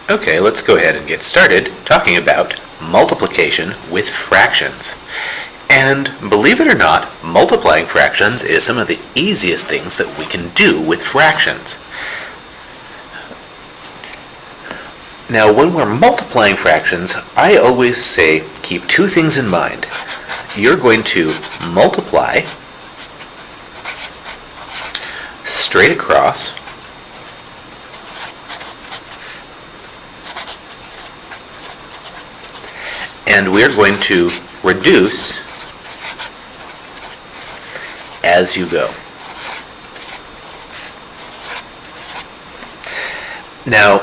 Okay, let's go ahead and get started talking about multiplication with fractions. And believe it or not, multiplying fractions is some of the easiest things that we can do with fractions. Now, when we're multiplying fractions, I always say keep two things in mind. You're going to multiply straight across, and we're going to reduce as you go. Now,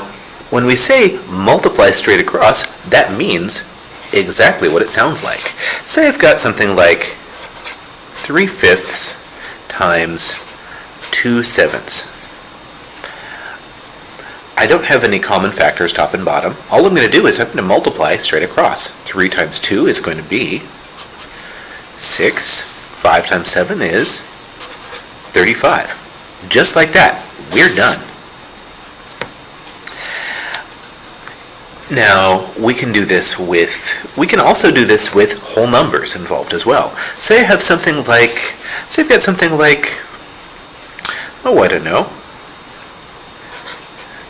when we say multiply straight across, that means exactly what it sounds like. Say I've got something like 3/5 times 2/7. I don't have any common factors top and bottom. All I'm going to do is I'm going to multiply straight across. 3 times 2 is going to be 6. 5 times 7 is 35. Just like that, we're done. Now, we can also do this with whole numbers involved as well. Say I have something like, I've got something like, I don't know,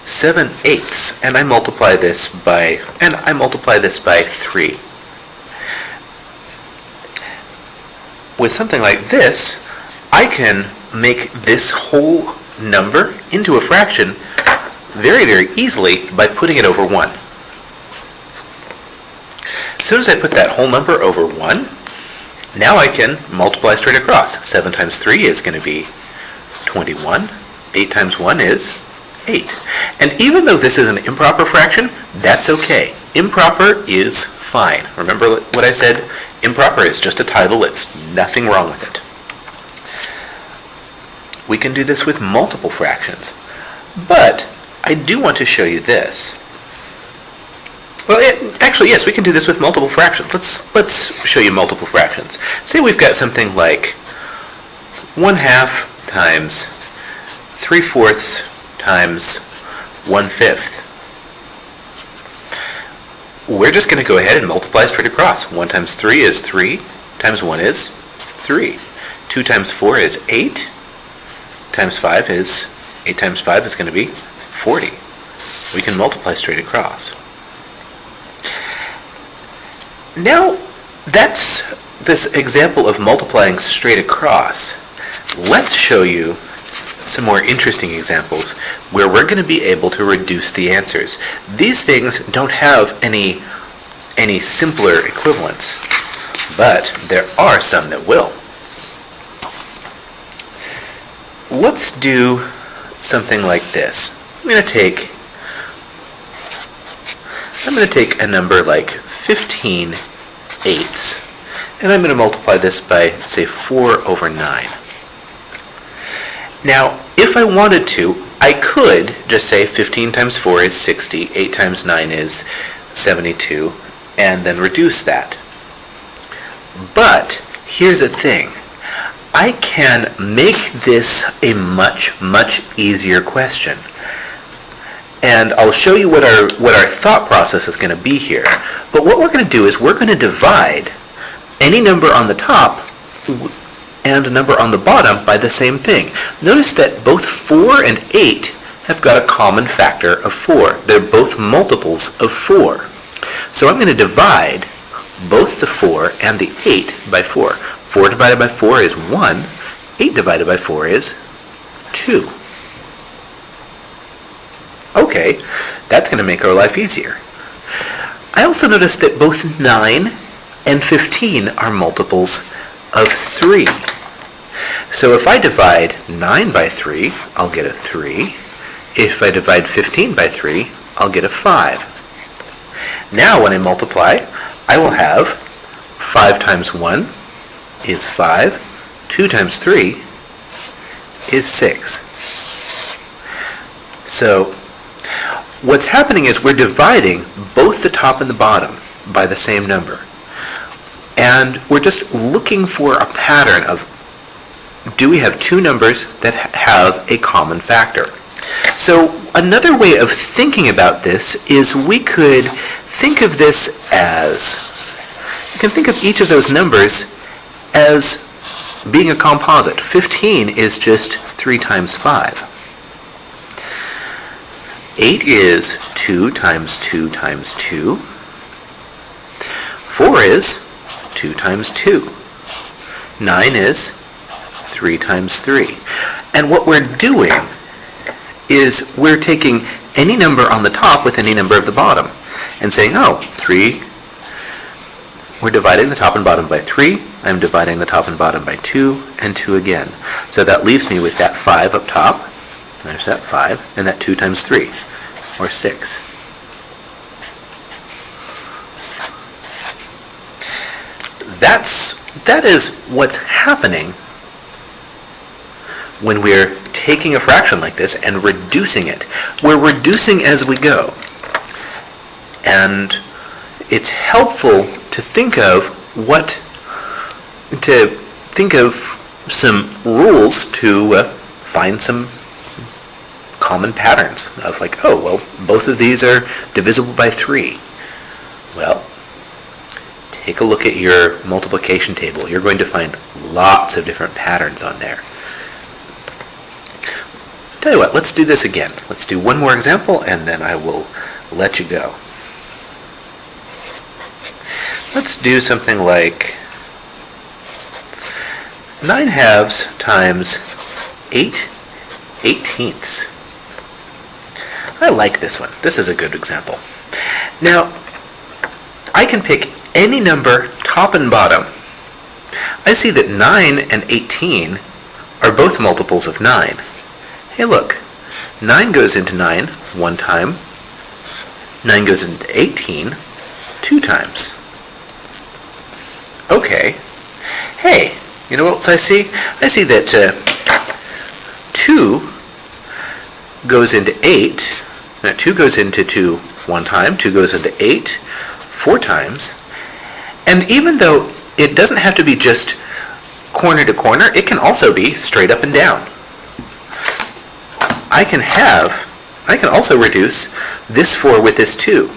7/8, and I multiply this by 3. With something like this, I can make this whole number into a fraction very, very easily by putting it over 1. As soon as I put that whole number over 1, now I can multiply straight across. 7 times 3 is going to be 21. 8 times 1 is 8. And even though this is an improper fraction, that's okay. Improper is fine. Remember what I said? Improper is just a title. It's nothing wrong with it. We can do this with multiple fractions. But I do want to show you this. Well, actually, yes, we can do this with multiple fractions. Let's show you multiple fractions. Say we've got something like 1/2 times 3/4 times 1/5. We're just going to go ahead and multiply straight across. 1 times 3 is 3, times 1 is 3. 2 times 4 is 8, times 5 is, 8 times 5 is going to be 40. We can multiply straight across. Now, that's this example of multiplying straight across. Let's show you some more interesting examples where we're going to be able to reduce the answers. These things don't have any simpler equivalents, but there are some that will. Let's do something like this. I'm going to take a number like 15/8, and I'm going to multiply this by, say, 4/9. Now, if I wanted to, I could just say 15 times 4 is 60, 8 times 9 is 72, and then reduce that. But here's the thing. I can make this a much, much easier question. And I'll show you what our thought process is going to be here. But what we're going to do is we're going to divide any number on the top and a number on the bottom by the same thing. Notice that both 4 and 8 have got a common factor of 4. They're both multiples of 4. So I'm going to divide both the 4 and the 8 by 4. 4 divided by 4 is 1. 8 divided by 4 is 2. Okay, that's going to make our life easier. I also noticed that both 9 and 15 are multiples of 3. So if I divide 9 by 3, I'll get a 3. If I divide 15 by 3, I'll get a 5. Now when I multiply, I will have 5 times 1 is 5. 2 times 3 is 6. So what's happening is we're dividing both the top and the bottom by the same number. And we're just looking for a pattern of, do we have two numbers that have a common factor? So another way of thinking about this is we could think of this as, you can think of each of those numbers as being a composite. 15 is just 3 times 5. 8 is 2 times 2 times 2. 4 is 2 times 2. 9 is 3 times 3. And what we're doing is we're taking any number on the top with any number of the bottom and saying, oh, 3, we're dividing the top and bottom by 3, I'm dividing the top and bottom by 2, and 2 again. So that leaves me with that 5 up top, there's that 5, and that 2 times 3, or 6. That is what's happening when we're taking a fraction like this and reducing it. We're reducing as we go. And it's helpful to think of some rules to find some common patterns of like, oh, well, both of these are divisible by 3. Well, take a look at your multiplication table. You're going to find lots of different patterns on there. Tell you what, let's do this again. Let's do one more example and then I will let you go. Let's do something like 9 halves times 8 18ths. I like this one. This is a good example. Now, I can pick any number top and bottom. I see that 9 and 18 are both multiples of 9. Hey, look, 9 goes into 9 one time. 9 goes into 18 2 times. Okay. Hey, you know what else I see? I see that 2 goes into 8. Now, 2 goes into 2 one time. 2 goes into 8 4 times. And even though it doesn't have to be just corner to corner, it can also be straight up and down. I can also reduce this 4 with this 2.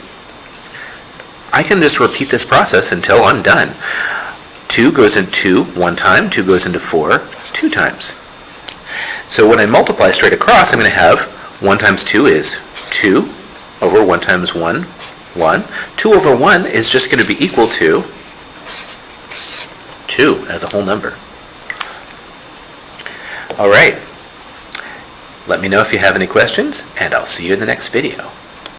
I can just repeat this process until I'm done. 2 goes into 2 one time, 2 goes into 4 2 times. So when I multiply straight across, I'm going to have 1 times 2 is 2 over 1 times 1, 1. 2 over 1 is just going to be equal to 2 as a whole number. All right. Let me know if you have any questions, and I'll see you in the next video.